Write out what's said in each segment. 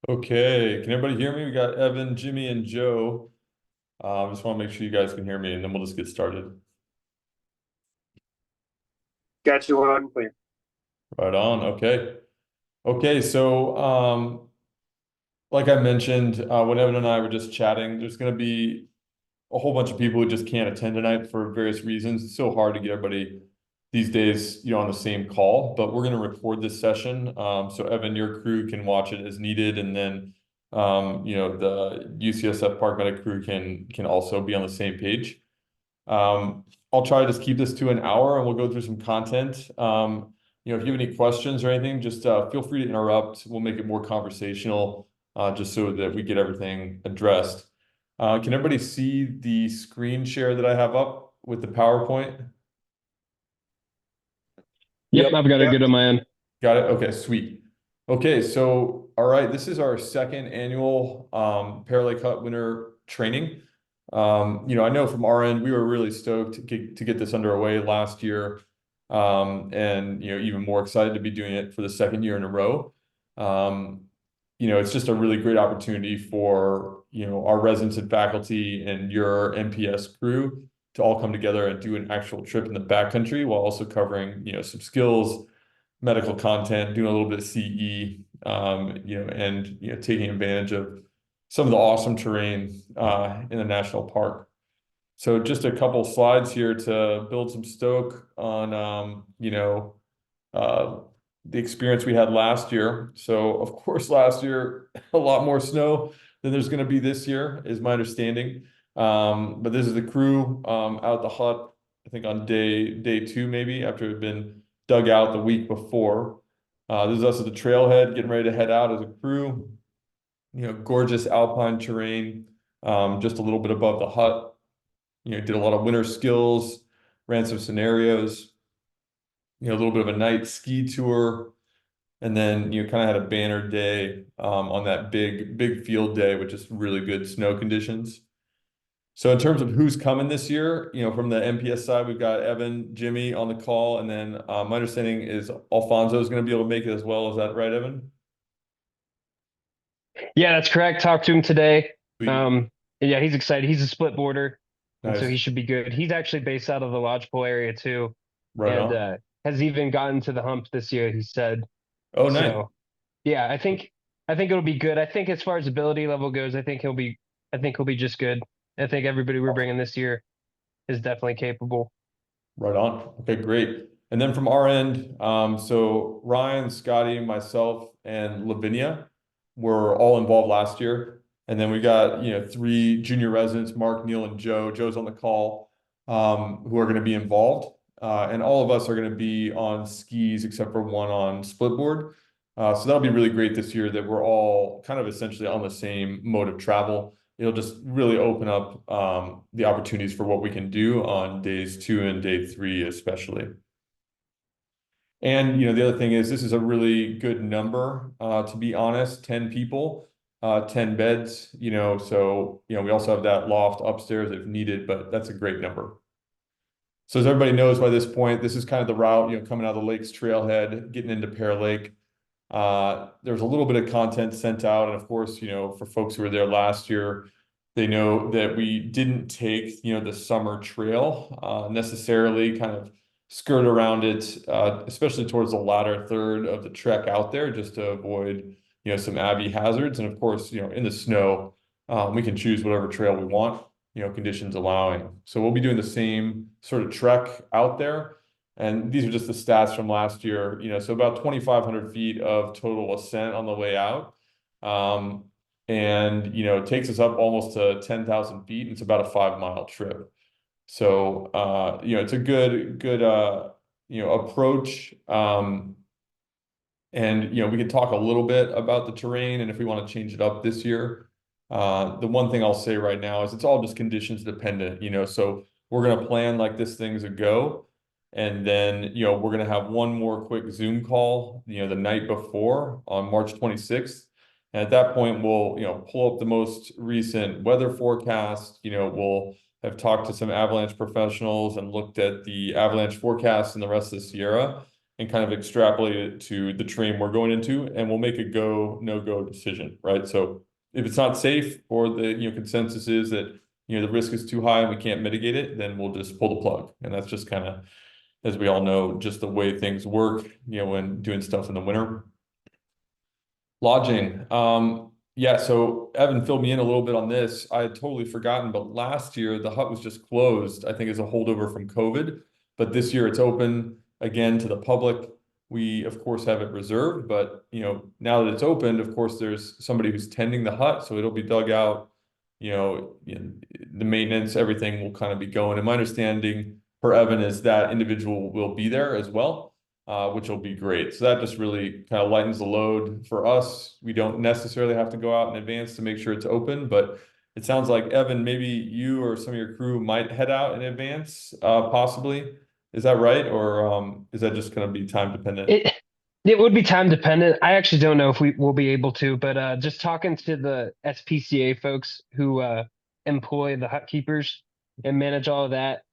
Okay, can everybody hear me? We got Evan, Jimmy, and Joe. Just want to make sure you guys can hear me, and then we'll just get started. Got you loud and clear. Right on. Okay. Okay, so like I mentioned, when Evan and I were just chatting, there's going to be a whole bunch of people who just can't attend tonight for various reasons. It's so hard to get everybody these days, on the same call, but we're going to record this session. So Evan, your crew can watch it as needed, and then the UCSF Park Medic crew can also be on the same page. I'll try to just keep this to an hour, and we'll go through some content. If you have any questions or anything, just feel free to interrupt. We'll make it more conversational, just so that we get everything addressed. Can everybody see the screen share that I have up with the PowerPoint? Yep, I've got it Yep. good on my end. Got it. Okay, sweet. Okay, so all right, this is our second annual Pear Lake Hut Winter Training. I know from our end we were really stoked to get this underway last year, and even more excited to be doing it for the second year in a row. It's just a really great opportunity for our residents and faculty and your MPS crew to all come together and do an actual trip in the backcountry while also covering some skills, medical content, doing a little bit of CE, and taking advantage of some of the awesome terrain in the national park. So just a couple slides here to build some stoke on uh, the experience we had last year. So of course last year a lot more snow than there's going to be this year, is my understanding. But this is the crew out at the hut, I think on day two, maybe after it had been dug out the week before. This is us at the trailhead getting ready to head out as a crew. Gorgeous alpine terrain, just a little bit above the hut. Did a lot of winter skills, ran some scenarios, a little bit of a night ski tour, and then kind of had a banner day on that big field day with just really good snow conditions. So in terms of who's coming this year, from the MPS side, we've got Evan, Jimmy on the call, and then my understanding is Alfonso is going to be able to make it as well. Is that right, Evan? Yeah, that's correct. Talked to him today. Sweet. Um, yeah, he's excited. He's a split boarder, and so he Nice. should be good. He's actually based out of the Lodgepole area too, Right and on. has even gotten to the hump this year, he said. Oh, nice. So yeah, I think it'll be good. I think as far as ability level goes, I think he'll be just good. I think everybody we're bringing this year is definitely capable. Right on. Okay, great. And then from our end, so Ryan, Scotty, myself, and Lavinia were all involved last year. And then we got, three junior residents, Mark, Neil, and Joe. Joe's on the call, who are going to be involved. And all of us are going to be on skis except for one on split board. So that'll be really great this year that we're all kind of essentially on the same mode of travel. It'll just really open up the opportunities for what we can do on days two and day three, especially. And the other thing is this is a really good number, to be honest, 10 people, 10 beds, so we also have that loft upstairs if needed, but that's a great number. So as everybody knows by this point, this is kind of the route, coming out of the lake's trailhead, getting into Pear Lake. There's a little bit of content sent out, and of course, for folks who were there last year, they know that we didn't take, the summer trail, necessarily kind of skirt around it, especially towards the latter third of the trek out there, just to avoid, some abbey hazards. And of course, in the snow, we can choose whatever trail we want, conditions allowing. So we'll be doing the same sort of trek out there. And these are just the stats from last year, so about 2,500 feet of total ascent on the way out. And it takes us up almost to 10,000 feet. And it's about a 5 mile trip. So it's a good approach. And we could talk a little bit about the terrain and if we want to change it up this year. The one thing I'll say right now is it's all just conditions dependent, so we're going to plan like this thing's a go. And then, we're going to have one more quick Zoom call, the night before on March 26th. And at that point, we'll, pull up the most recent weather forecast. We'll have talked to some avalanche professionals and looked at the avalanche forecast in the rest of the Sierra. and kind of extrapolate it to the terrain we're going into, and we'll make a go, no go decision, right? So if it's not safe, or the consensus is that the risk is too high and we can't mitigate it, then we'll just pull the plug. And that's just kind of, as we all know, just the way things work, when doing stuff in the winter. Lodging. Yeah, so Evan filled me in a little bit on this. I had totally forgotten, but last year the hut was just closed, I think, as a holdover from COVID. But this year it's open again to the public. We, of course, have it reserved, but now that it's opened, of course, there's somebody who's tending the hut, so it'll be dug out. The maintenance, everything will kind of be going. And my understanding for Evan is that individual will be there as well, which will be great. So that just really kind of lightens the load for us. We don't necessarily have to go out in advance to make sure it's open, but it sounds like, Evan, maybe you or some of your crew might head out in advance, possibly. Is that right? Or is that just going to be time dependent? It would be time dependent. I actually don't know if we will be able to, but just talking to the SPCA folks who employ the hut keepers and manage all of that,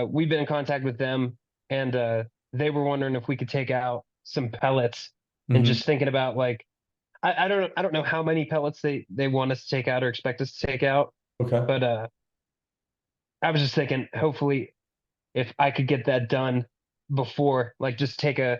we've been in contact with them, and they were wondering if we could take out some pellets, and Mhm. just thinking about, like, I don't know how many pellets they want us to take out or expect us to take out, Okay. but I was just thinking, hopefully, if I could get that done before, like, just take a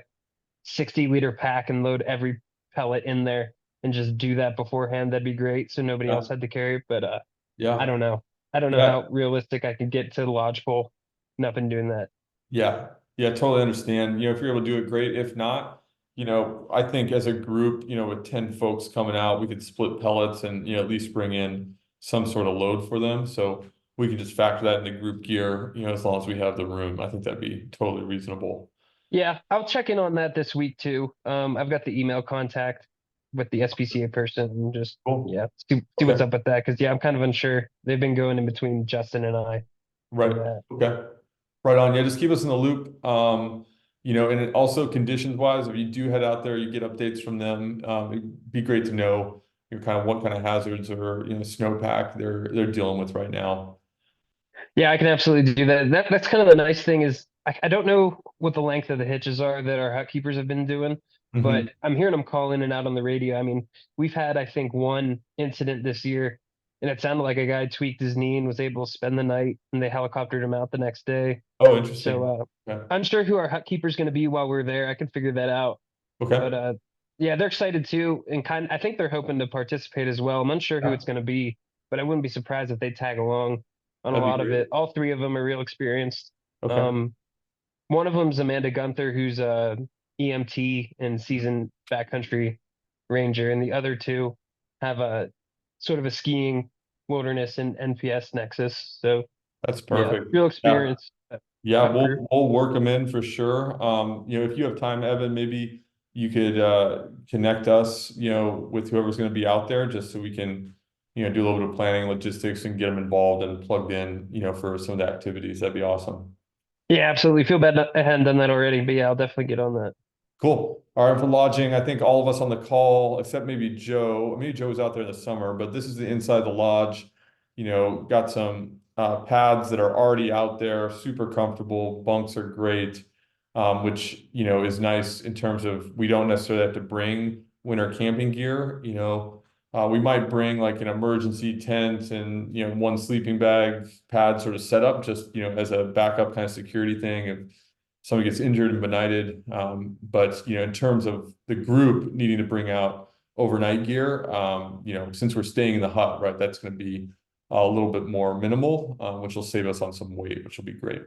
60-liter pack and load every pellet in there and just do that beforehand, that'd be great. So nobody Yeah. else had to carry it. But I Yeah. don't know. I don't know Yeah. how realistic I can get to the lodgepole and up and doing that. Yeah, yeah, totally understand. If you're able to do it, great. If not, I think as a group, with 10 folks coming out, we could split pellets and, at least bring in some sort of load for them. So we can just factor that into group gear, as long as we have the room. I think that'd be totally reasonable. Yeah, I'll check in on that this week too. I've got the email contact with the SPCA person, and just, Cool. yeah, see what's Okay. up with that. Cause yeah, I'm kind of unsure. They've been going in between Justin and I Right. on that. Okay. Right on. Yeah, just keep us in the loop. And it also, conditions wise, if you do head out there, you get updates from them. It'd be great to know kind of what kind of hazards or snowpack they're dealing with right now. Yeah, I can absolutely do that. That's kind of the nice thing is, I don't know what the length of the hitches are that our hut keepers have been doing, Hmm. but I'm hearing them call in and out on the radio. I mean, we've had, I think, one incident this year, and it sounded like a guy tweaked his knee and was able to spend the night, and they helicoptered him out the next day. Oh, So interesting. Okay. I'm sure who our hut keeper's going to be while we're there. I can figure that out. But Okay. yeah, they're excited too, and I think they're hoping to participate as well. I'm unsure who Yeah, it's going to be, but I wouldn't be surprised if they tag along on a that'd be lot of great. it. All three of them are real experienced. Okay. Um, One of them's Amanda Gunther, who's a EMT and seasoned backcountry ranger, and the other two have a sort of a skiing, wilderness, and NPS nexus. So That's yeah, perfect. real Yeah. experience. Yeah, Hut crew. we'll work them in for sure. If you have time, Evan, maybe you could connect us, with whoever's going to be out there, just so we can, do a little bit of planning, logistics, and get them involved and plugged in, for some of the activities. That'd be awesome. Yeah, absolutely. Feel bad I hadn't done that already, but yeah, I'll definitely get on that. Cool. All right, for lodging, I think all of us on the call, except maybe Joe. Maybe Joe was out there in the summer, but this is the inside the lodge. Got some pads that are already out there, super comfortable. Bunks are great, which is nice in terms of we don't necessarily have to bring winter camping gear. We might bring like an emergency tent and one sleeping bag pad sort of setup, just as a backup kind of security thing if somebody gets injured and benighted. But in terms of the group needing to bring out overnight gear, since we're staying in the hut, right, that's going to be a little bit more minimal, which will save us on some weight, which will be great.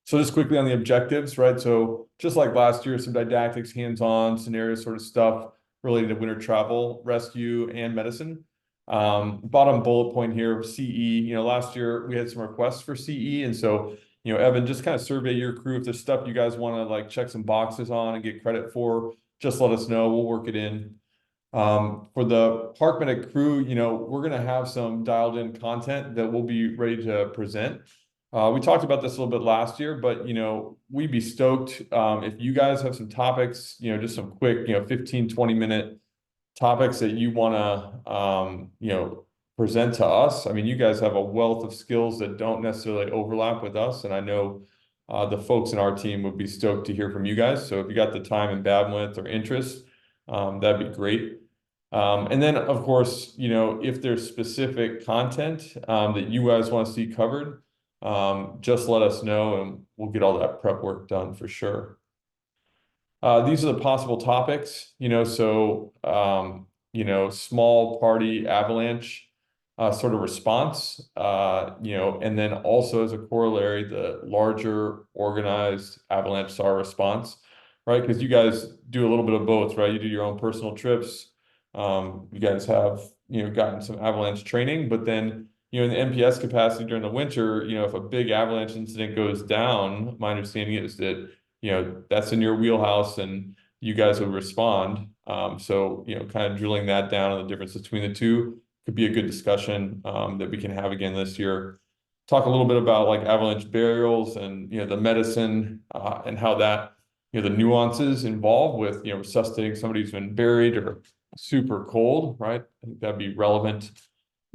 So just quickly on the objectives, right? So just like last year, some didactics, hands-on scenario sort of stuff related to winter travel, rescue, and medicine. Bottom bullet point here, CE. Last year we had some requests for CE, and so Evan, just kind of survey your crew. If there's stuff you guys want to like check some boxes on and get credit for, just let us know. We'll work it in. For the Park Medic crew, we're going to have some dialed in content that we'll be ready to present. We talked about this a little bit last year, but we'd be stoked if you guys have some topics, just some quick, 15, 20-minute topics that you want to, present to us. I mean, you guys have a wealth of skills that don't necessarily overlap with us. And I know, the folks in our team would be stoked to hear from you guys. So if you got the time and bandwidth or interest, that'd be great. And then, of course, if there's specific content that you guys want to see covered, just let us know and we'll get all that prep work done for sure. These are the possible topics, small party avalanche sort of response, and then also as a corollary, the larger organized avalanche SAR response, right? Because you guys do a little bit of both, right? You do your own personal trips. You guys have, gotten some avalanche training, but then, in the MPS capacity during the winter, if a big avalanche incident goes down, my understanding is that that's in your wheelhouse and you guys would respond. So, kind of drilling that down on the difference between the two could be a good discussion that we can have again this year. Talk a little bit about like avalanche burials and, the medicine and how that, the nuances involved with, resuscitating somebody who's been buried or super cold, right? I think that'd be relevant.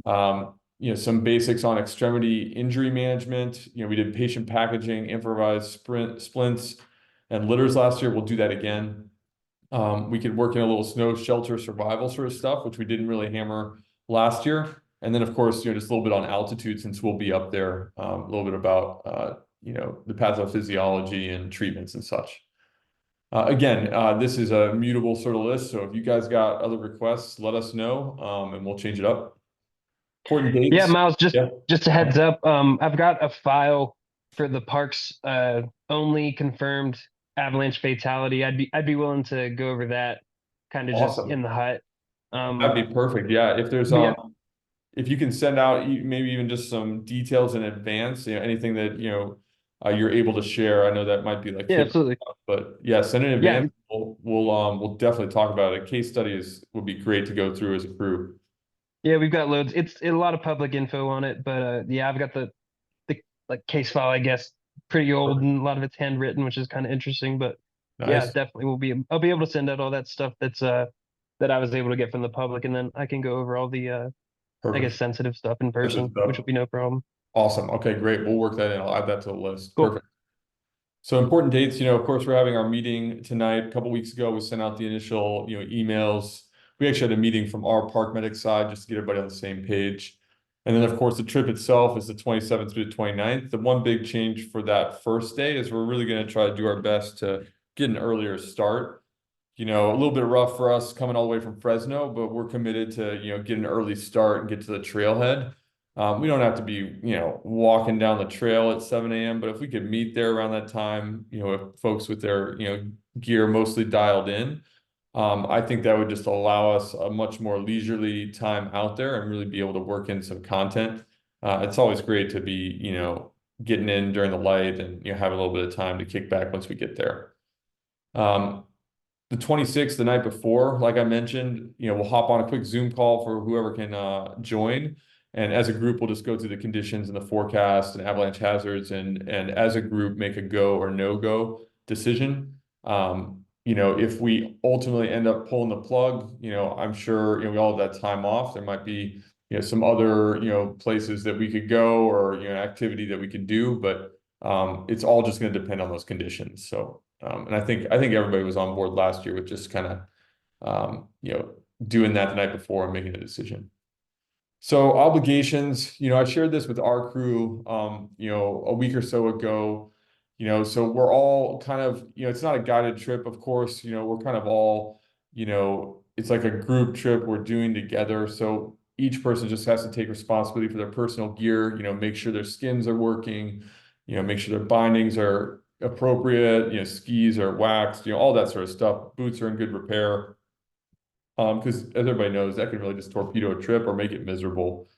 Some basics on extremity injury management. We did patient packaging, improvised splints, and litters last year. We'll do that again. We could work in a little snow shelter survival sort of stuff, which we didn't really hammer last year. And then, of course, just a little bit on altitude since we'll be up there, a little bit about, the pathophysiology and treatments and such. Again, this is a mutable sort of list. So if you guys got other requests, let us know, and we'll change it up. Important Yeah, dates. Miles, Yeah. just a heads up. I've got a file for the parks only confirmed avalanche fatality. I'd be willing to go over that kind of just Awesome. in the hut. That'd be perfect. Yeah. If there's But yeah, if you can send out maybe even just some details in advance, anything that you're able to share. I know that might be like yeah, HIP absolutely. stuff, but yeah, send in Yeah, advance. We'll definitely talk about it. Case studies would be great to go through as a group. yeah, we've got loads. It's a lot of public info on it, but yeah, I've got the like case file, I guess, pretty old Perfect. and a lot of it's handwritten, which is kind of interesting. But yeah, Nice. definitely I'll be able to send out all that stuff that I was able to get from the public, and then I can go over all the I guess Perfect. sensitive stuff in Sensitive person, which stuff. will be no problem. Awesome. Okay, great. We'll work that in. I'll add that to the list. Cool. Perfect. So important dates, of course, we're having our meeting tonight. A couple weeks ago, we sent out the initial, emails. We actually had a meeting from our park medic side just to get everybody on the same page. And then, of course, the trip itself is the 27th through the 29th. The one big change for that first day is we're really going to try to do our best to get an earlier start. A little bit rough for us coming all the way from Fresno, but we're committed to, get an early start and get to the trailhead. We don't have to be, walking down the trail at 7 a.m., but if we could meet there around that time, if folks with their, gear mostly dialed in, I think that would just allow us a much more leisurely time out there and really be able to work in some content. It's always great to be, getting in during the light and, have a little bit of time to kick back once we get there. The 26th, the night before, like I mentioned, we'll hop on a quick Zoom call for whoever can join. And as a group, we'll just go through the conditions and the forecast and avalanche hazards and as a group make a go or no go decision. If we ultimately end up pulling the plug, I'm sure, we all have that time off. There might be, some other, places that we could go or, activity that we could do, but it's all just going to depend on those conditions. So, and I think everybody was on board last year with just kind of, doing that the night before and making a decision. So obligations, I shared this with our crew, a week or so ago, so we're all kind of, it's not a guided trip, of course, we're kind of all, it's like a group trip we're doing together. So each person just has to take responsibility for their personal gear, make sure their skins are working, make sure their bindings are appropriate, skis are waxed, all that sort of stuff. Boots are in good repair. Because as everybody knows, that can really just torpedo a trip or make it miserable.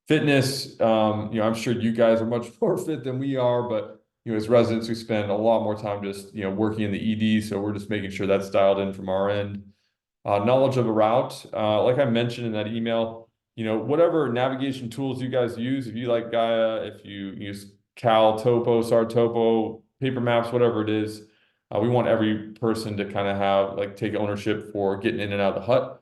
Fitness, I'm sure you guys are much more fit than we are, but as residents, we spend a lot more time just working in the ED, so we're just making sure that's dialed in from our end. Knowledge of the route, like I mentioned in that email, whatever navigation tools you guys use, if you like Gaia, if you use Cal, Topo, Sartopo, paper maps, whatever it is, we want every person to kind of have take ownership for getting in and out of the hut.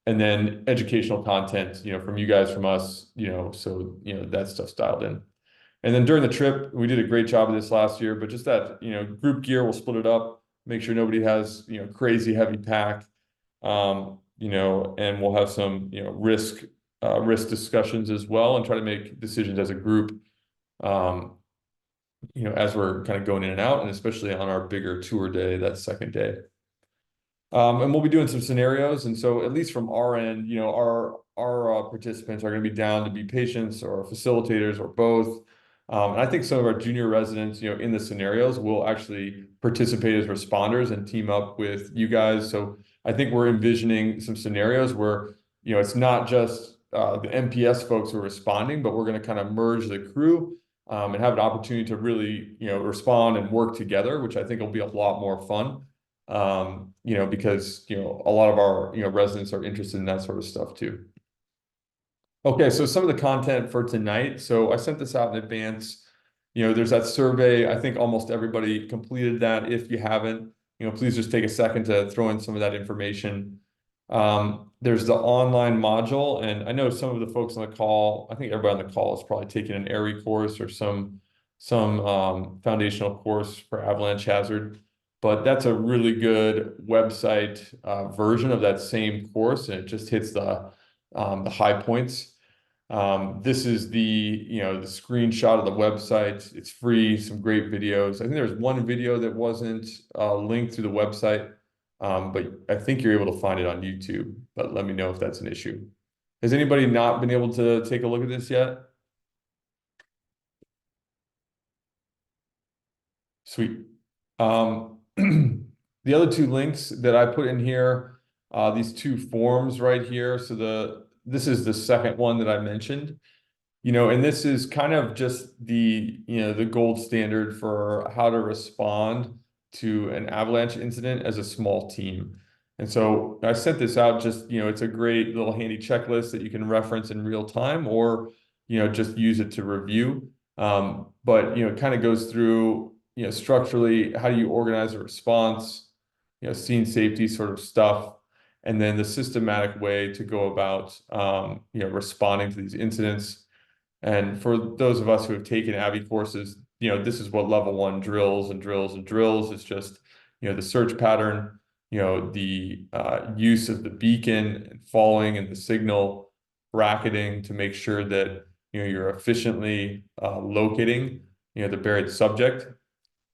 And then educational content, from you guys, from us, so that stuff's dialed in. And then during the trip, we did a great job of this last year, but just that, group gear, we'll split it up, make sure nobody has, crazy heavy pack. And we'll have some, risk discussions as well and try to make decisions as a group. As we're kind of going in and out, and especially on our bigger tour day, that second day. And we'll be doing some scenarios. And so at least from our end, our participants are going to be down to be patients or facilitators or both. And I think some of our junior residents, in the scenarios will actually participate as responders and team up with you guys. So I think we're envisioning some scenarios where, it's not just the MPS folks who are responding, but we're going to kind of merge the crew and have an opportunity to really, respond and work together, which I think will be a lot more fun. Because, a lot of our, residents are interested in that sort of stuff too. Okay, so some of the content for tonight. So I sent this out in advance. There's that survey. I think almost everybody completed that. If you haven't, please just take a second to throw in some of that information. There's the online module, and I know some of the folks on the call, I think everybody on the call has probably taken an ARI course or some foundational course for avalanche hazard. But that's a really good website version of that same course, and it just hits the high points. This is the screenshot of the website. It's free, some great videos. I think there's one video that wasn't linked to the website, but I think you're able to find it on YouTube. But let me know if that's an issue. Has anybody not been able to take a look at this yet? Sweet. The other two links that I put in here, these two forms right here. So this is the second one that I mentioned, and this is kind of just the gold standard for how to respond to an avalanche incident as a small team. And so I sent this out just, it's a great little handy checklist that you can reference in real time or, just use it to review. But, it kind of goes through, structurally, how do you organize a response, scene safety sort of stuff, and then the systematic way to go about, responding to these incidents. And for those of us who have taken AVI courses, this is what level 1 drills and drills and drills. It's just, the search pattern, the use of the beacon and falling and the signal bracketing to make sure that, you're efficiently locating, the buried subject,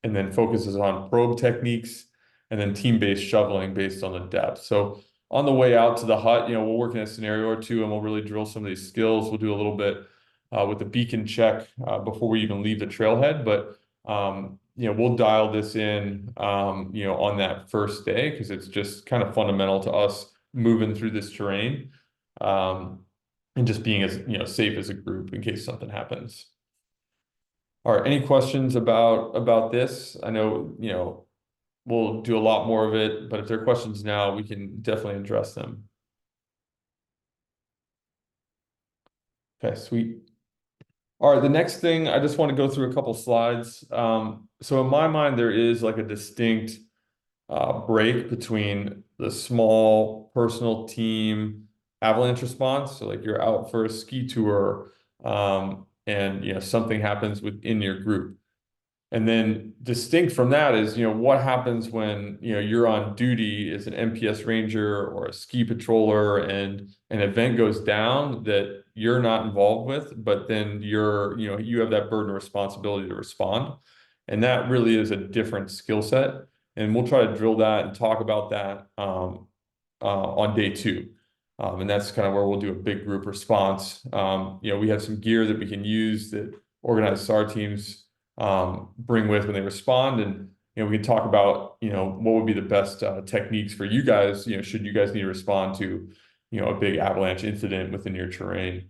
and then focuses on probe techniques and then team-based shoveling based on the depth. So on the way out to the hut, we'll work in a scenario or two and we'll really drill some of these skills. We'll do a little bit with the beacon check before we even leave the trailhead. But, we'll dial this in, on that first day because it's just kind of fundamental to us moving through this terrain and just being as, safe as a group in case something happens. All right, any questions about this? I know, we'll do a lot more of it, but if there are questions now, we can definitely address them. Okay, sweet. All right, the next thing, I just want to go through a couple slides. So in my mind, there is like a distinct break between the small personal team avalanche response. So like you're out for a ski tour and something happens within your group. And then distinct from that is, what happens when, you're on duty as an MPS ranger or a ski patroller and an event goes down that you're not involved with, but then you have that burden of responsibility to respond. And that really is a different skill set. And we'll try to drill that and talk about that on day 2. And that's kind of where we'll do a big group response. We have some gear that we can use that organized SAR teams bring with when they respond, and we can talk about what would be the best techniques for you guys, should you guys need to respond to a big avalanche incident within your terrain.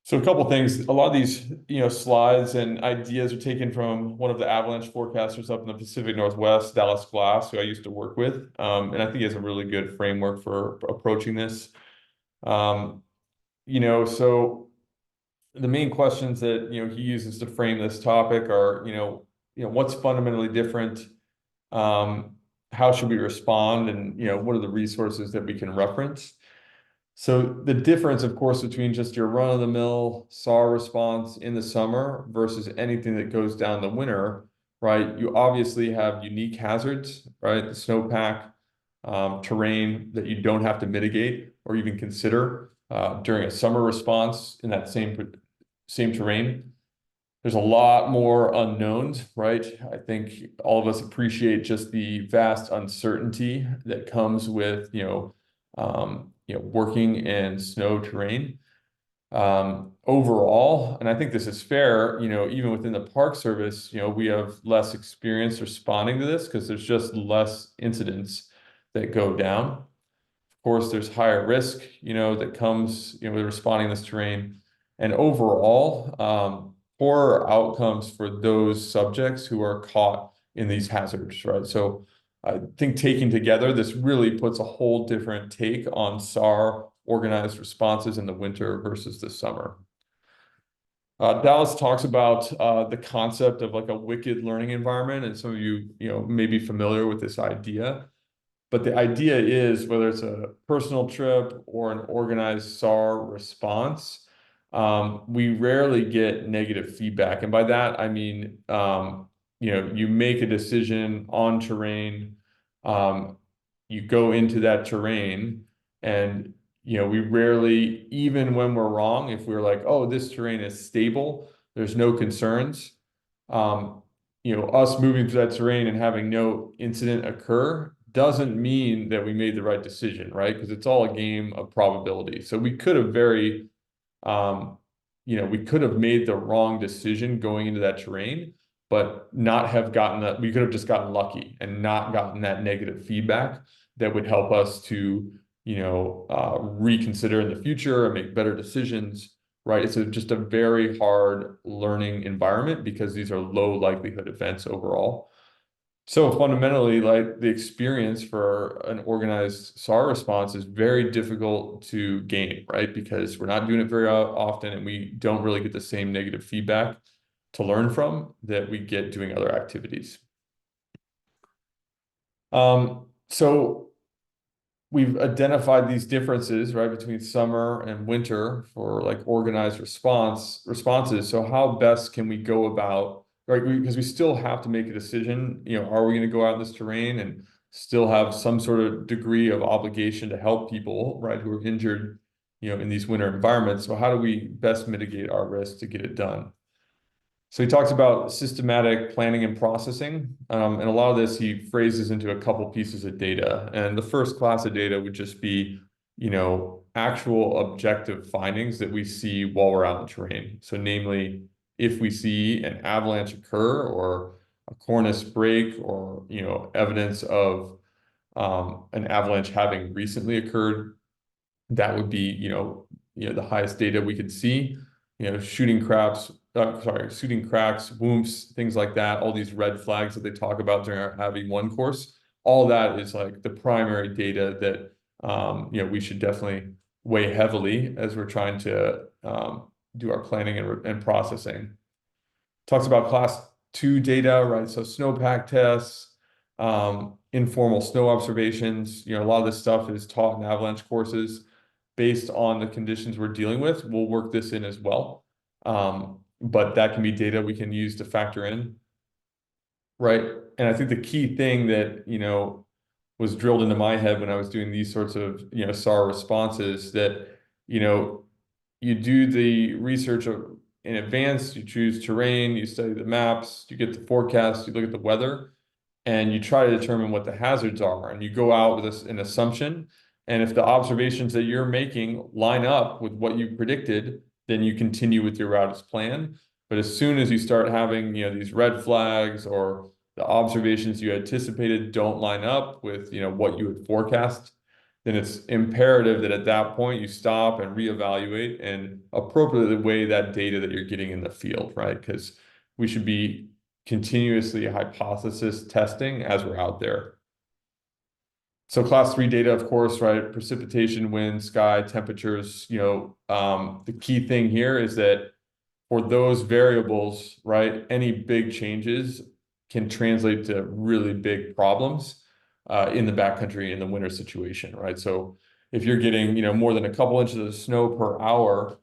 So a couple things, a lot of these slides and ideas are taken from one of the avalanche forecasters up in the Pacific Northwest, Dallas Glass, who I used to work with, and I think he has a really good framework for approaching this. So the main questions that he uses to frame this topic are what's fundamentally different, how should we respond, and what are the resources that we can reference. So the difference, of course, between just your run-of-the-mill SAR response in the summer versus anything that goes down the winter, right? You obviously have unique hazards, right? The snowpack, terrain that you don't have to mitigate or even consider during a summer response in that same terrain. There's a lot more unknowns, right? I think all of us appreciate just the vast uncertainty that comes with, working in snow terrain. Overall, and I think this is fair, even within the Park Service, we have less experience responding to this because there's just less incidents that go down. Of course, there's higher risk, that comes, with responding to this terrain. And overall, poorer outcomes for those subjects who are caught in these hazards, right? So I think taken together, this really puts a whole different take on SAR organized responses in the winter versus the summer. Dallas talks about the concept of like a wicked learning environment, and some of you, may be familiar with this idea. But the idea is whether it's a personal trip or an organized SAR response, we rarely get negative feedback. And by that, I mean, you make a decision on terrain, you go into that terrain, and, we rarely, even when we're wrong, if we're like, oh, this terrain is stable, there's no concerns. Us moving through that terrain and having no incident occur doesn't mean that we made the right decision, right? Because it's all a game of probability. So we could have we could have made the wrong decision going into that terrain, but not have gotten that. We could have just gotten lucky and not gotten that negative feedback that would help us to, reconsider in the future and make better decisions, right? It's just a very hard learning environment because these are low likelihood events overall. So fundamentally, like the experience for an organized SAR response is very difficult to gain, right? Because we're not doing it very often and we don't really get the same negative feedback to learn from that we get doing other activities. So we've identified these differences, right, between summer and winter for like organized responses. So how best can we go about, right? Because we still have to make a decision, are we going to go out in this terrain and still have some sort of degree of obligation to help people, right, who are injured, in these winter environments. So how do we best mitigate our risk to get it done? So he talks about systematic planning and processing, and a lot of this he phrases into a couple pieces of data. And the first class of data would just be, actual objective findings that we see while we're out in the terrain. So namely, if we see an avalanche occur or a cornice break or, evidence of an avalanche having recently occurred, that would be, the highest data we could see. Shooting cracks, whoops, things like that, all these red flags that they talk about during our AVI1 course, all that is like the primary data that, we should definitely weigh heavily as we're trying to do our planning and processing. Talks about class 2 data, right? So snowpack tests, informal snow observations, a lot of this stuff is taught in avalanche courses based on the conditions we're dealing with. We'll work this in as well. But that can be data we can use to factor in, right? And I think the key thing that, was drilled into my head when I was doing these sorts of, SAR responses that, you do the research in advance, you choose terrain, you study the maps, you get the forecast, you look at the weather, and you try to determine what the hazards are. And you go out with an assumption. And if the observations that you're making line up with what you predicted, then you continue with your route as planned. But as soon as you start having, these red flags or the observations you anticipated don't line up with, what you had forecast, then it's imperative that at that point you stop and reevaluate and appropriately weigh that data that you're getting in the field, right? Because we should be continuously hypothesis testing as we're out there. So class 3 data, of course, right? Precipitation, wind, sky, temperatures, the key thing here is that for those variables, right, any big changes can translate to really big problems in the backcountry in the winter situation, right? So if you're getting, more than a couple inches of snow per hour,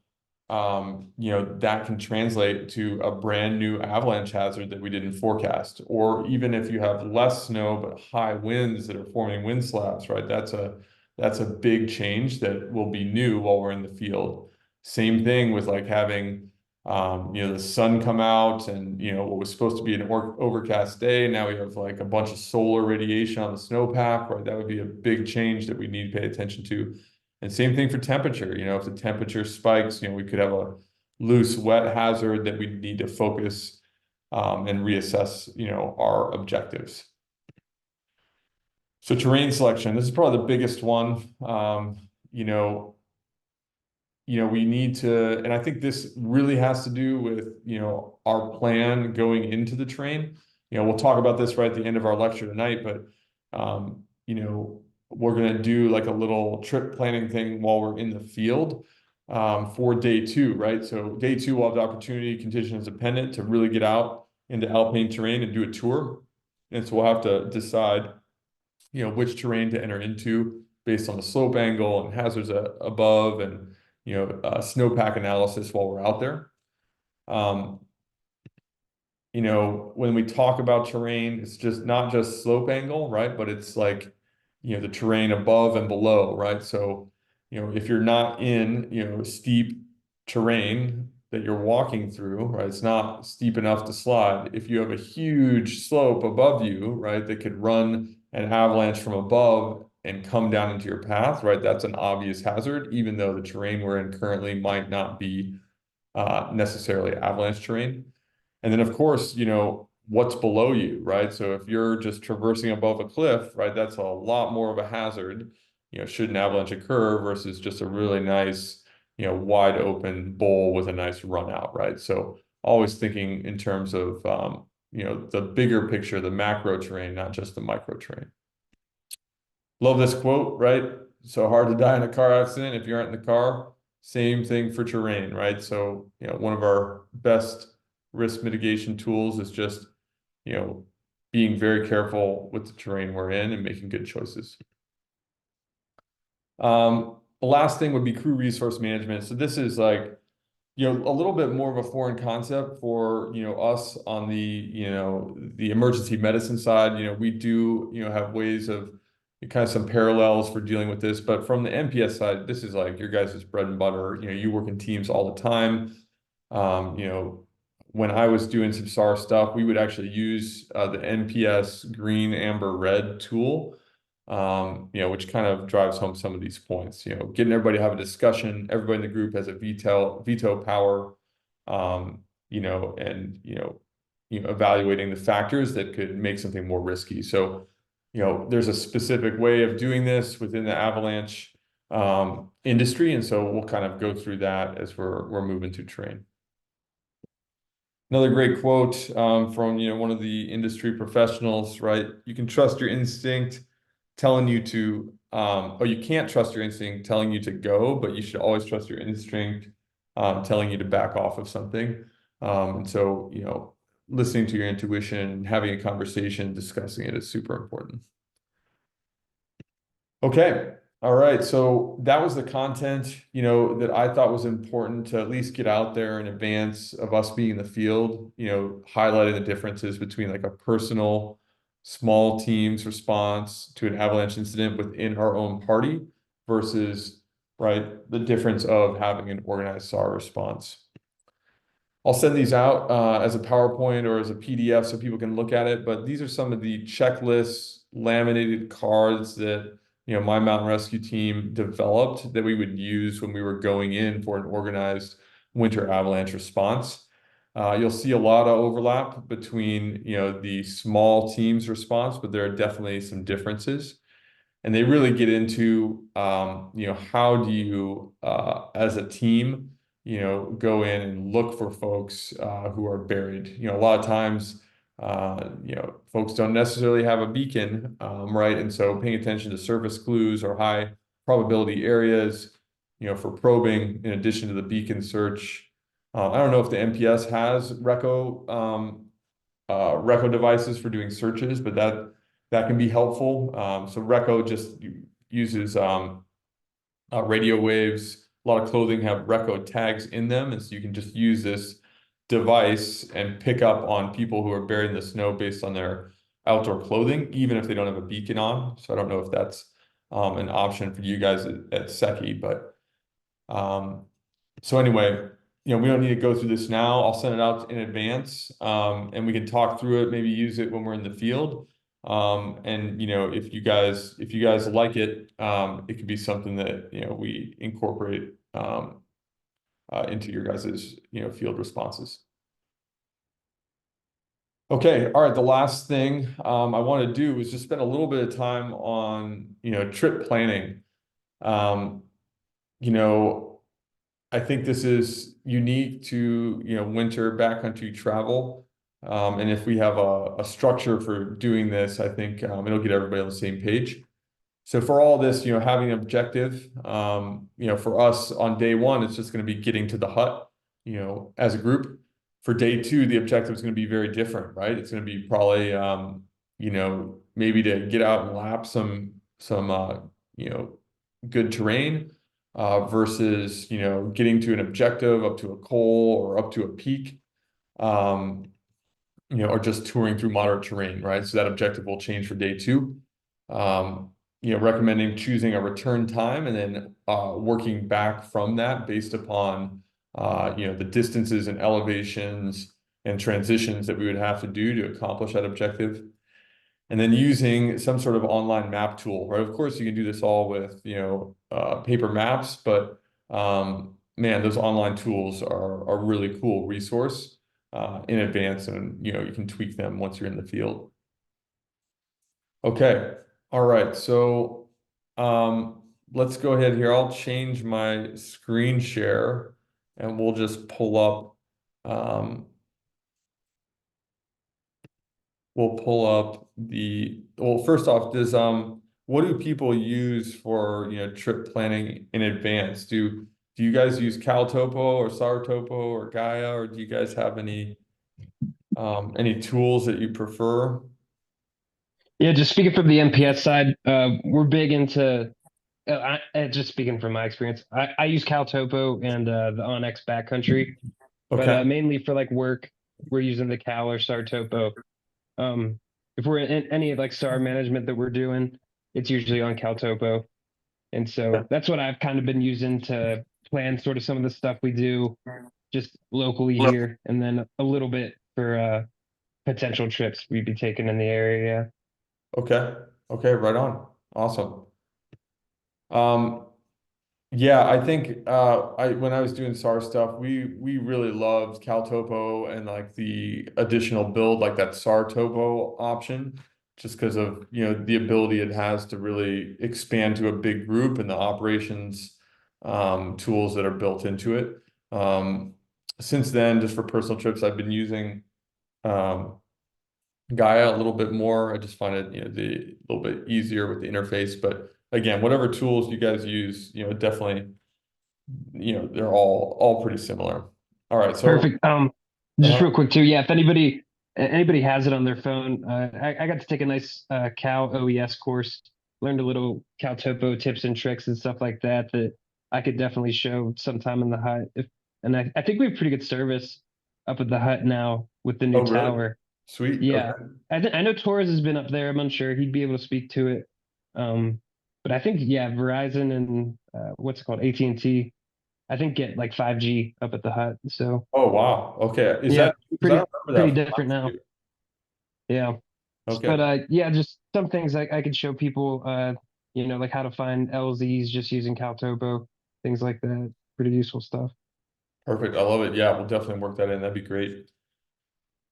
that can translate to a brand new avalanche hazard that we didn't forecast. Or even if you have less snow but high winds that are forming wind slabs, right? That's a big change that will be new while we're in the field. Same thing with like having the sun come out and what was supposed to be an overcast day. Now we have like a bunch of solar radiation on the snowpack, right? That would be a big change that we need to pay attention to. And same thing for temperature. If the temperature spikes, we could have a loose wet hazard that we need to focus and reassess, our objectives. So terrain selection, this is probably the biggest one. We need to, and I think this really has to do with, our plan going into the terrain. We'll talk about this right at the end of our lecture tonight, but, we're going to do like a little trip planning thing while we're in the field for day 2, right? So day 2, we'll have the opportunity, conditions dependent, to really get out into alpine terrain and do a tour. And so we'll have to decide, which terrain to enter into based on the slope angle and hazards above and, snowpack analysis while we're out there. When we talk about terrain, it's just not just slope angle, right? But it's like, the terrain above and below, right? So, if you're not in, steep terrain that you're walking through, right? It's not steep enough to slide. If you have a huge slope above you, right, that could run an avalanche from above and come down into your path, right? That's an obvious hazard, even though the terrain we're in currently might not be necessarily avalanche terrain. And then, of course, what's below you, right? So if you're just traversing above a cliff, right, that's a lot more of a hazard, should an avalanche occur versus just a really nice, wide open bowl with a nice run out, right? So always thinking in terms of, the bigger picture, the macro terrain, not just the micro terrain. Love this quote, right? So hard to die in a car accident if you aren't in the car. Same thing for terrain, right? So, one of our best risk mitigation tools is just, being very careful with the terrain we're in and making good choices. The last thing would be crew resource management. So this is like, a little bit more of a foreign concept for, us on the emergency medicine side. We do, have ways of kind of some parallels for dealing with this, but from the MPS side, this is like your guys' bread and butter. You work in teams all the time. When I was doing some SAR stuff, we would actually use the NPS green, amber, red tool, which kind of drives home some of these points. Getting everybody to have a discussion. Everybody in the group has a veto power, evaluating the factors that could make something more risky. So, there's a specific way of doing this within the avalanche industry, and so we'll kind of go through that as we're moving to terrain. Another great quote from one of the industry professionals, right? You can trust your instinct telling you to, or you can't trust your instinct telling you to go, but you should always trust your instinct telling you to back off of something. And so, listening to your intuition, having a conversation, discussing it is super important. Okay. All right. So that was the content, that I thought was important to at least get out there in advance of us being in the field, highlighting the differences between like a personal small team's response to an avalanche incident within our own party versus, right, the difference of having an organized SAR response. I'll send these out as a PowerPoint or as a PDF so people can look at it, but these are some of the checklists, laminated cards that my mountain rescue team developed that we would use when we were going in for an organized winter avalanche response. You'll see a lot of overlap between the small team's response, but there are definitely some differences. And they really get into how do you as a team go in and look for folks who are buried. A lot of times folks don't necessarily have a beacon, right? And so paying attention to surface clues or high probability areas, for probing in addition to the beacon search. I don't know if the MPS has Reco devices for doing searches, but that can be helpful. So Reco just uses radio waves. A lot of clothing have reco tags in them, and so you can just use this device and pick up on people who are buried in the snow based on their outdoor clothing, even if they don't have a beacon on. So I don't know if that's an option for you guys at Seki, but so anyway, we don't need to go through this now. I'll send it out in advance, and we can talk through it, maybe use it when we're in the field. And if you guys like it, it could be something that we incorporate into your guys's field responses. Okay, all right. The last thing I want to do is just spend a little bit of time on trip planning. Um, you know, I think this is unique to winter backcountry travel. And if we have a structure for doing this, I think it'll get everybody on the same page. So for all this, having an objective, for us on day one, it's just going to be getting to the hut, as a group. For day two, the objective is going to be very different, right? It's going to be probably, maybe to get out and lap some, good terrain, versus, getting to an objective up to a coal or up to a peak, or just touring through moderate terrain, right? So that objective will change for day two. Recommending choosing a return time and then working back from that based upon the distances and elevations and transitions that we would have to do to accomplish that objective. And then using some sort of online map tool, right? Of course, you can do this all with paper maps, but man, those online tools are a really cool resource in advance, and you can tweak them once you're in the field. Okay. All right. So let's go ahead here. I'll change my screen share and we'll just pull up well, first off, what do people use for trip planning in advance? Do you guys use CalTopo or SARTopo or Gaia, or do you guys have any tools that you prefer? Yeah, just speaking from the MPS side, we're big into. Just speaking from my experience, I use CalTopo and the Onyx Backcountry, but Okay. mainly for like work, we're using the Cal or SARTopo. If we're in any like SAR management that we're doing, it's usually on CalTopo, and so that's what I've kind of been using to plan sort of some of the stuff we do just locally here, and then a little bit for potential trips we'd be taking in the area. Okay. Okay, right on. Awesome. Um, yeah, I think when I was doing SAR stuff, we really loved CalTopo and like the additional build, like that SAR topo option, just because of the ability it has to really expand to a big group and the operations tools that are built into it. Since then, just for personal trips, I've been using um, Gaia a little bit more. I just find it, a little bit easier with the interface. But again, whatever tools you guys use, definitely, they're all pretty similar. All right, so Perfect. Just uh, real quick too. Yeah, if anybody has it on their phone, I got to take a nice Cal OES course, learned a little Cal Topo tips and tricks and stuff like that that I could definitely show sometime in the hut. And I think we have pretty good service up at the hut now with the new oh really? tower. Sweet. Yeah, Okay. I know Torres has been up there. I'm unsure he'd be able to speak to it. But I think yeah, Verizon and what's it called, AT&T. I think get like 5G up at the hut. So Oh wow. Okay. Is yeah, that because I pretty don't remember pretty that from different last now. year. Yeah. Okay. But yeah, just some things I could show people like how to find LZs just using Caltopo, things like that. Pretty useful stuff. Perfect. I love it. Yeah, we'll definitely work that in. That'd be great.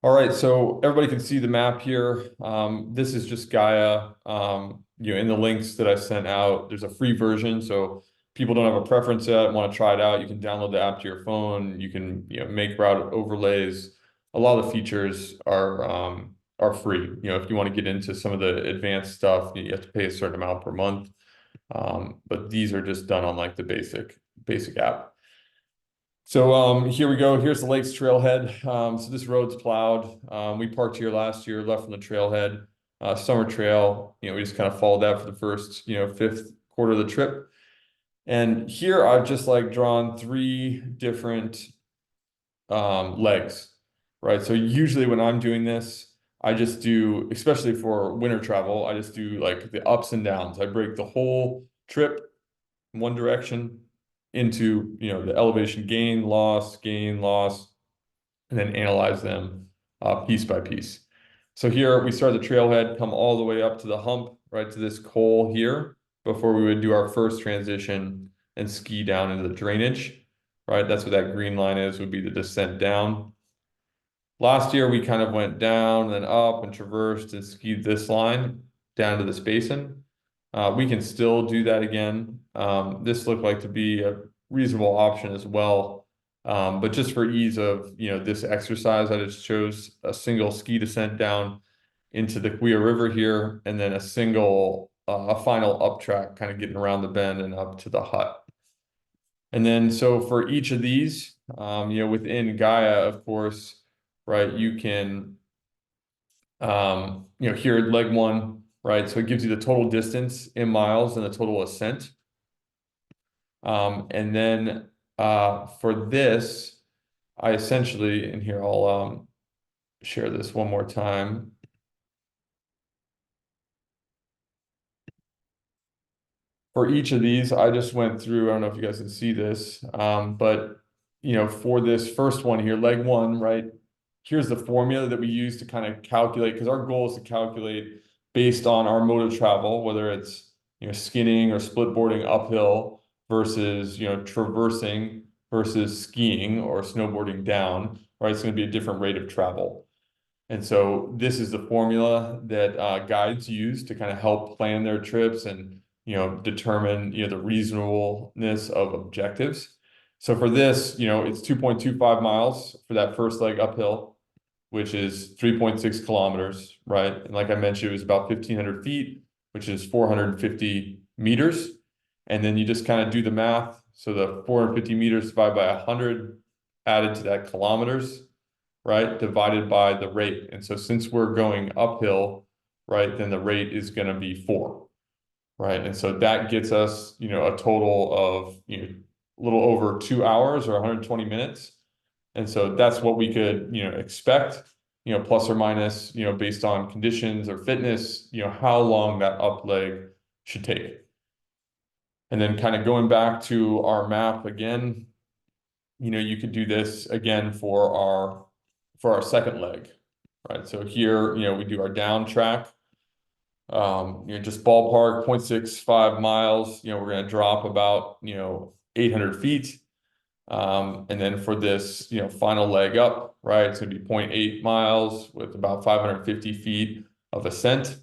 All right, so everybody can see the map here. This is just Gaia. In the links that I sent out, there's a free version. So people don't have a preference yet, want to try it out, you can download the app to your phone. You can, make route overlays. A lot of the features are free. If you want to get into some of the advanced stuff, you have to pay a certain amount per month. But these are just done on like the basic app. So here we go. Here's the Lakes trailhead. So this road's plowed. We parked here last year, left from the trailhead. Summer trail, we just kind of followed that for the first, fifth quarter of the trip. And here I've just like drawn 3 different legs, right? So usually when I'm doing this, I just do, especially for winter travel, I just do like the ups and downs. I break the whole trip in one direction into, the elevation gain, loss, and then analyze them piece by piece. So here we start the trailhead, come all the way up to the hump, right to this col here, before we would do our first transition and ski down into the drainage, right? That's what that green line is, would be the descent down. Last year, we kind of went down and then up and traversed and skied this line down to this basin. We can still do that again. This looked like to be a reasonable option as well. But just for ease of, this exercise, I just chose a single ski descent down into the Quia River here, and then a final up track, kind of getting around the bend and up to the hut. And then, so for each of these, within Gaia, of course, right, you can, here leg one, right, so it gives you the total distance in miles and the total ascent. And then for this, I essentially, and here I'll share this one more time. For each of these, I just went through, I don't know if you guys can see this, but for this first one here, leg one, right? Here's the formula that we use to kind of calculate, because our goal is to calculate based on our mode of travel, whether it's skinning or split boarding uphill versus traversing versus skiing or snowboarding down, right? It's going to be a different rate of travel. And so this is the formula that guides use to kind of help plan their trips and determine the reasonableness of objectives. So for this, it's 2.25 miles for that first leg uphill, which is 3.6 kilometers, right? And like I mentioned, it was about 1,500 feet, which is 450 meters. And then you just kind of do the math. So the 450 meters divided by 100 added to that kilometers, right, divided by the rate. And so since we're going uphill, right, then the rate is going to be 4, right? And so that gets us, a total of, a little over 2 hours or 120 minutes. And so that's what we could, expect, plus or minus, based on conditions or fitness, how long that up leg should take. And then kind of going back to our map again, you could do this again for our second leg, right? So here, we do our down track, just ballpark 0.65 miles, we're going to drop about, 800 feet. And then for this, final leg up, right, it's going to be 0.8 miles with about 550 feet of ascent.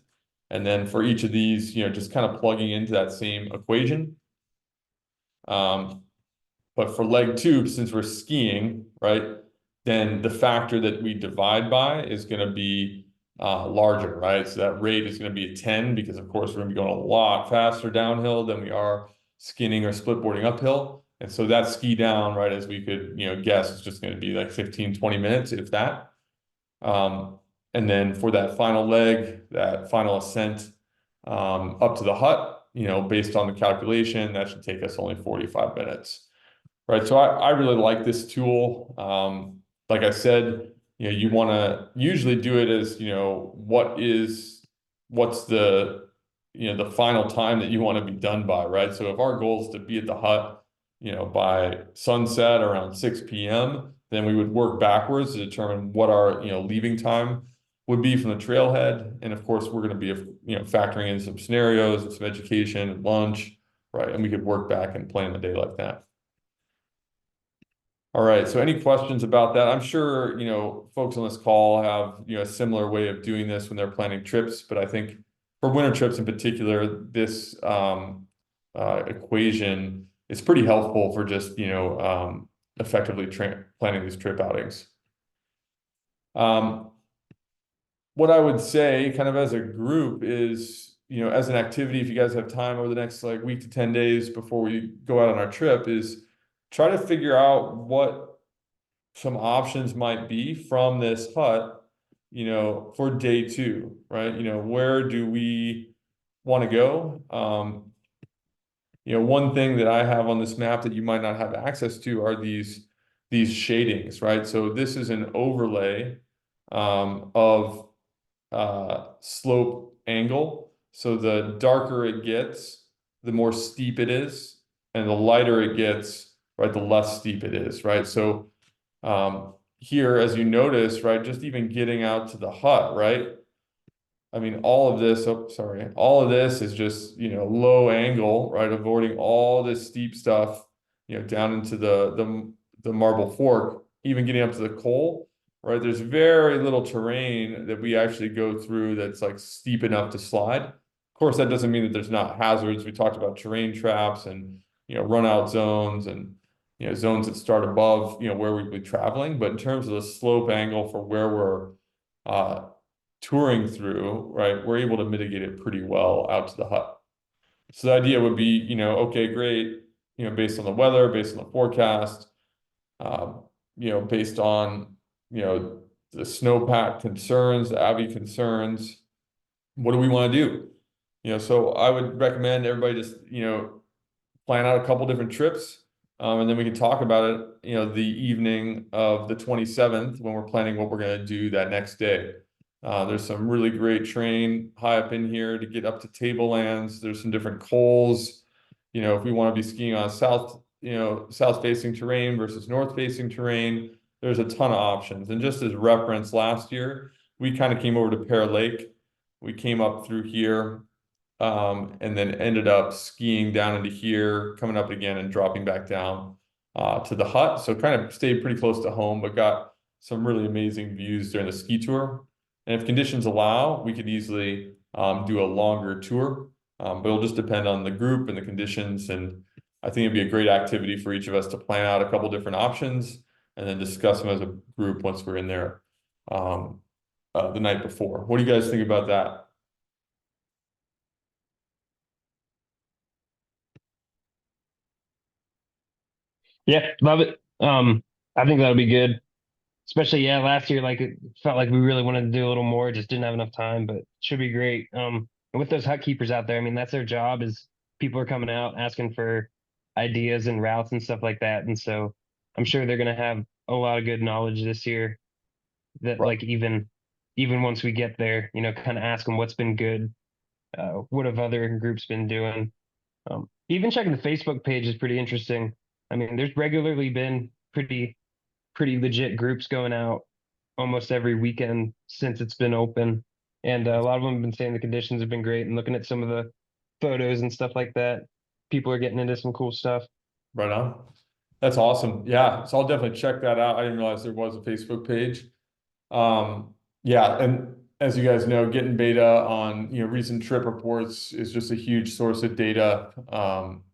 And then for each of these, just kind of plugging into that same equation. But for leg 2, since we're skiing, right, then the factor that we divide by is going to be larger, right? So that rate is going to be a 10 because, of course, we're going to be going a lot faster downhill than we are skinning or split boarding uphill. And so that ski down, right, as we could, guess, is just going to be like 15, 20 minutes, if that. And then for that final leg, that final ascent up to the hut, based on the calculation, that should take us only 45 minutes. Right, so I really like this tool. Like I said, you want to usually do it as, what's the, the final time that you want to be done by, right? So if our goal is to be at the hut, by sunset around 6 p.m., then we would work backwards to determine what our, leaving time would be from the trailhead. And of course, we're going to be, factoring in some scenarios and some education and lunch, right? And we could work back and plan the day like that. All right, so any questions about that? I'm sure, folks on this call have, a similar way of doing this when they're planning trips, but I think for winter trips in particular, this equation is pretty helpful for just, effectively planning these trip outings. What I would say kind of as a group is, as an activity, if you guys have time over the next like week to 10 days before we go out on our trip, is try to figure out what some options might be from this hut, for day 2, right? Where do we want to go? one thing that I have on this map that you might not have access to are these shadings, right? So this is an overlay of slope angle. So the darker it gets, the more steep it is, and the lighter it gets, right, the less steep it is, right? So here, as you notice, right, just even getting out to the hut, right? I mean, all of this, oh, sorry, all of this is just, low angle, right? Avoiding all this steep stuff, down into the Marble Fork, even getting up to the coal, right? There's very little terrain that we actually go through that's like steep enough to slide. Of course, that doesn't mean that there's not hazards. We talked about terrain traps and, run out zones and, zones that start above, where we'd be traveling. But in terms of the slope angle for where we're, touring through, right, we're able to mitigate it pretty well out to the hut. So the idea would be, okay, great, based on the weather, based on the forecast, based on, the snowpack concerns, the Abbey concerns, what do we want to do? So I would recommend everybody just, plan out a couple different trips. And then we can talk about it, the evening of the 27th when we're planning what we're going to do that next day. There's some really great terrain high up in here to get up to tablelands. There's some different coals. If we want to be skiing on south facing terrain versus north facing terrain, there's a ton of options. And just as reference, last year, we kind of came over to Pear Lake. We came up through here, and then ended up skiing down into here, coming up again and dropping back down to the hut. So kind of stayed pretty close to home, but got some really amazing views during the ski tour. And if conditions allow, we could easily do a longer tour, but it'll just depend on the group and the conditions. And I think it'd be a great activity for each of us to plan out a couple different options and then discuss them as a group once we're in there the night before. What do you guys think about that? Yeah, love it. I think that'll be good. Especially, yeah, last year, like it felt like we really wanted to do a little more, just didn't have enough time, but should be great. And with those hut keepers out there, I mean, that's their job is people are coming out asking for ideas and routes and stuff like that. And so I'm sure they're gonna have a lot of good knowledge this year that Right. like even once we get there, kind of ask them what's been good, what have other groups been doing. Even checking the Facebook page is pretty interesting. I mean, there's regularly been pretty legit groups going out almost every weekend since it's been open. And a lot of them have been saying the conditions have been great and looking at some of the photos and stuff like that. People are getting into some cool stuff. Right on. That's awesome. Yeah, so I'll definitely check that out. I didn't realize there was a Facebook page. Yeah, and as you guys know, getting beta on recent trip reports is just a huge source of data.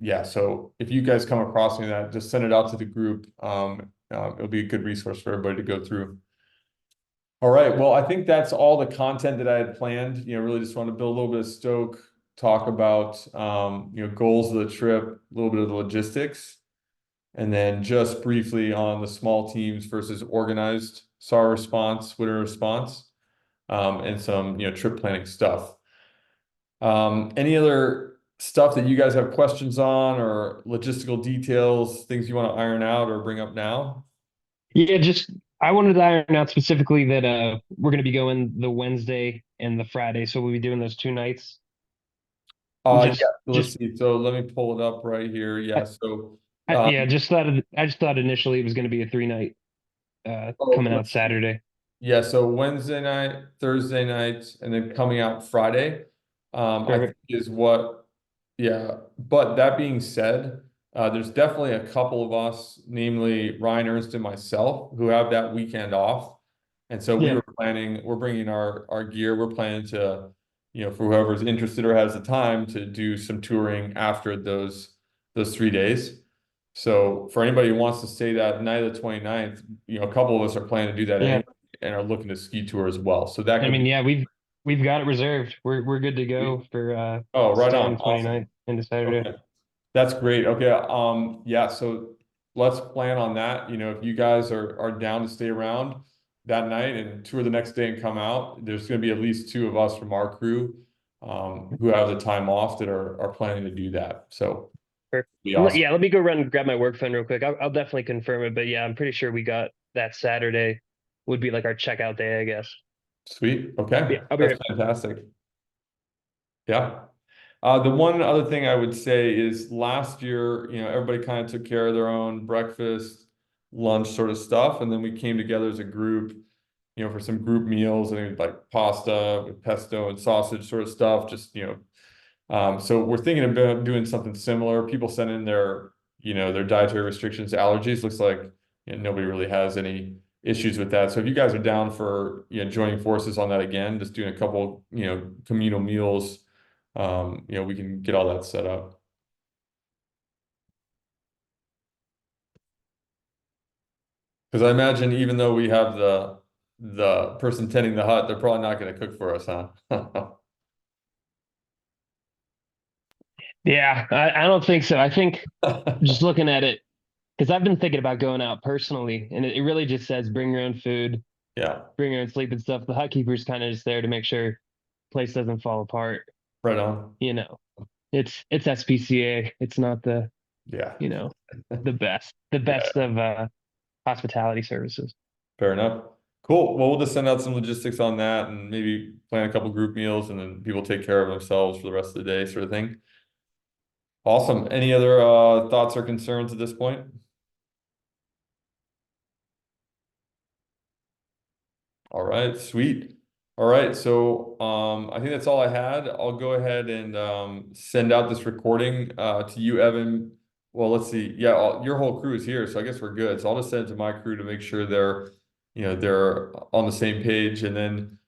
Yeah, so if you guys come across any of that, just send it out to the group. It'll be a good resource for everybody to go through. All right, well, I think that's all the content that I had planned. Really just want to build a little bit of stoke, talk about goals of the trip, a little bit of the logistics. And then just briefly on the small teams versus organized SAR response, winter response, and some trip planning stuff. Any other stuff that you guys have questions on or logistical details, things you want to iron out or bring up now? Yeah, just I wanted to iron out specifically that we're gonna be going the Wednesday and the Friday, so we'll be doing those 2 nights. Yeah, so let's Just see. So let me pull it up right here. Yeah, so yeah, I just thought initially it was gonna be a 3 night coming out let's see. Saturday. Yeah, so Wednesday night, Thursday night, and then coming out Friday, I think Perfect. is what, yeah. But that being said, there's definitely a couple of us, namely Ryan Ernst and myself, who have that weekend off. And so we Yeah. were planning, we're bringing our gear, we're planning to, for whoever's interested or has the time to do some touring after those 3 days. So for anybody who wants to stay that night of the 29th, a couple of us are planning to do that Yeah. anyway and are looking to ski tour as well. So that I could mean, be, yeah, we've got it reserved. We're good to go for oh, right on. staying Awesome. 29th into Saturday. Okay. That's great. Okay. Yeah, so let's plan on that. If you guys are down to stay around that night and tour the next day and come out, there's going to be at least two of us from our crew who have the time off that are planning to do that. So Perfect. Be awesome. Yeah, let me go run and grab my work phone real quick. I'll definitely confirm it, but yeah, I'm pretty sure we got that Saturday would be like our checkout day, I guess. Sweet. Yeah, Okay. I'll be That's right. fantastic. Yeah. The one other thing I would say is last year, everybody kind of took care of their own breakfast, lunch sort of stuff, and then we came together as a group, for some group meals. I think like pasta with pesto and sausage sort of stuff. Just so we're thinking about doing something similar. People send in their dietary restrictions, allergies. Looks like nobody really has any issues with that. So if you guys are down for joining forces on that again, just doing a couple communal meals, we can get all that set up. Because I imagine even though we have the person tending the hut, they're probably not going to cook for us, huh? Yeah, I don't think so. I think just looking at it, because I've been thinking about going out personally, and it really just says bring your own food, Yeah, bring your own sleep and stuff. The hut keeper's kind of just there to make sure place doesn't fall apart. right on. You know, it's SPCA. It's not the, Yeah, you know, the yeah, best of hospitality services. fair enough. Cool. Well, we'll just send out some logistics on that and maybe plan a couple group meals and then people take care of themselves for the rest of the day, sort of thing. Awesome. Any other thoughts or concerns at this point? All right, sweet. All right, so I think that's all I had. I'll go ahead and send out this recording to you, Evan. Well, let's see. Yeah, your whole crew is here, so I guess we're good. So I'll just send it to my crew to make sure they're on the same page. And then,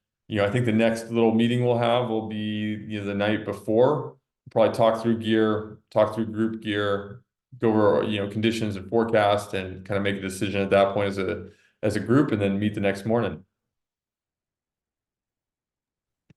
I think the next little meeting we'll have will be, the night before. Probably talk through gear, talk through group gear, go over, conditions and forecast, and kind of make a decision at that point as a group, and then meet the next morning.